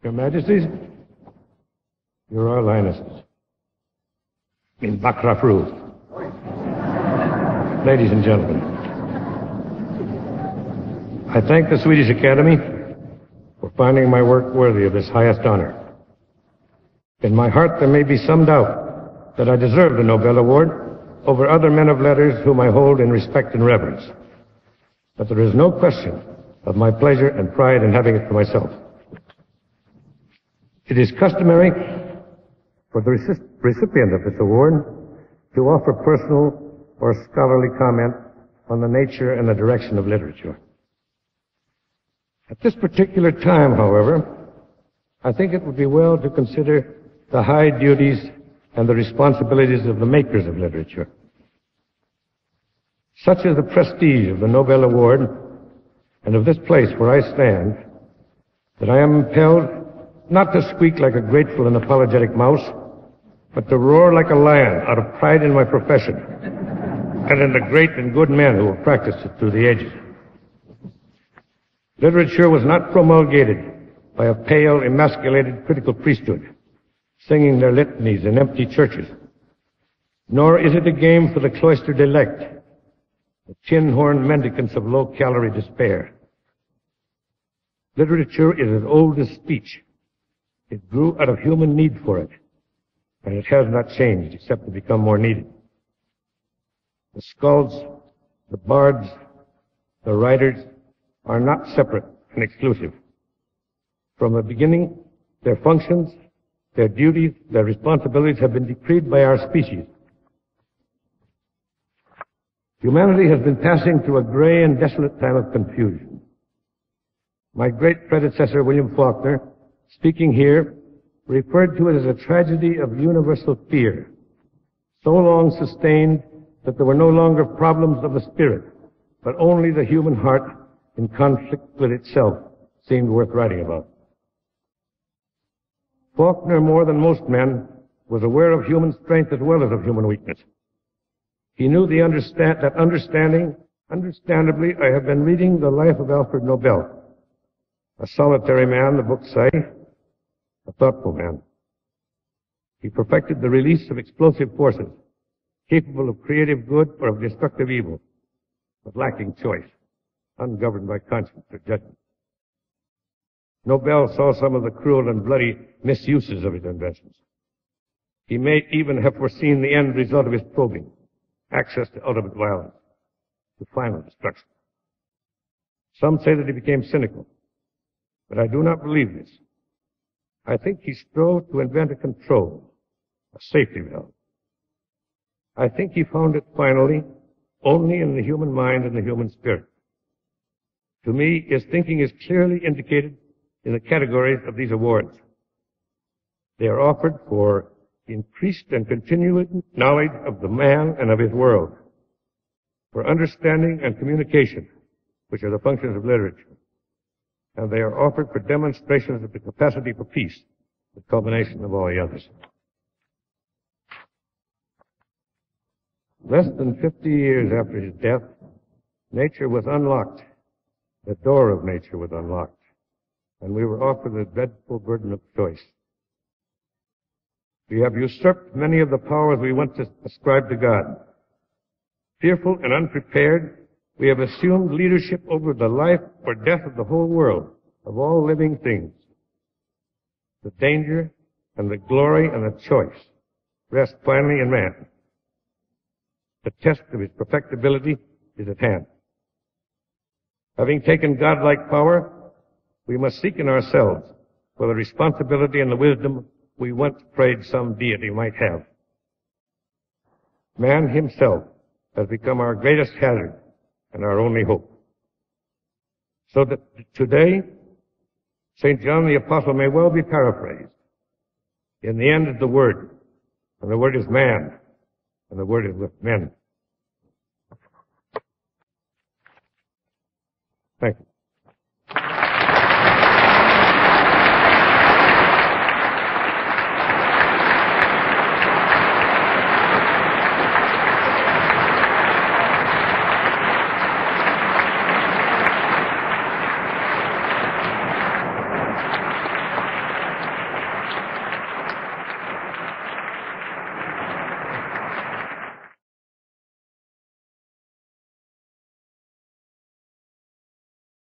Your Majesties, Your Royal Highnesses, in Bakrafru, ladies and gentlemen, I thank the Swedish Academy for finding my work worthy of this highest honor. In my heart there may be some doubt that I deserve the Nobel Award over other men of letters whom I hold in respect and reverence. But there is no question of my pleasure and pride in having it for myself. It is customary for the recipient of this award to offer personal or scholarly comment on the nature and the direction of literature. At this particular time, however, I think it would be well to consider the high duties and the responsibilities of the makers of literature. Such is the prestige of the Nobel Award and of this place where I stand, that I am impelled not to squeak like a grateful and apologetic mouse, but to roar like a lion out of pride in my profession and in the great and good men who have practiced it through the ages. Literature was not promulgated by a pale, emasculated critical priesthood, singing their litanies in empty churches, nor is it a game for the cloistered elect, the tin-horn mendicants of low-calorie despair. Literature is as old as speech. It grew out of human need for it, and it has not changed except to become more needed. The skalds, the bards, the writers are not separate and exclusive. From the beginning, their functions, their duties, their responsibilities have been decreed by our species. Humanity has been passing through a gray and desolate time of confusion. My great predecessor, William Faulkner, speaking here, referred to it as a tragedy of universal fear, so long sustained that there were no longer problems of the spirit, but only the human heart in conflict with itself seemed worth writing about. Faulkner, more than most men, was aware of human strength as well as of human weakness. He knew understandably, I have been reading the life of Alfred Nobel, a solitary man, the books say, a thoughtful man. He perfected the release of explosive forces, capable of creative good or of destructive evil, but lacking choice, ungoverned by conscience or judgment. Nobel saw some of the cruel and bloody misuses of his inventions. He may even have foreseen the end result of his probing, access to ultimate violence, to final destruction. Some say that he became cynical, but I do not believe this. I think he strove to invent a control, a safety valve. I think he found it finally only in the human mind and the human spirit. To me, his thinking is clearly indicated in the categories of these awards. They are offered for increased and continuing knowledge of the man and of his world, for understanding and communication, which are the functions of literature, and they are offered for demonstrations of the capacity for peace, the culmination of all the others. Less than 50 years after his death, nature was unlocked. The door of nature was unlocked, and we were offered the dreadful burden of choice. We have usurped many of the powers we once ascribed to God. Fearful and unprepared, we have assumed leadership over the life or death of the whole world, of all living things. The danger and the glory and the choice rest finally in man. The test of his perfectibility is at hand. Having taken godlike power, we must seek in ourselves for the responsibility and the wisdom we once prayed some deity might have. Man himself has become our greatest hazard and our only hope. So that today, St. John the Apostle may well be paraphrased. In the end is the Word, and the Word is man, and the Word is with men. Thank you.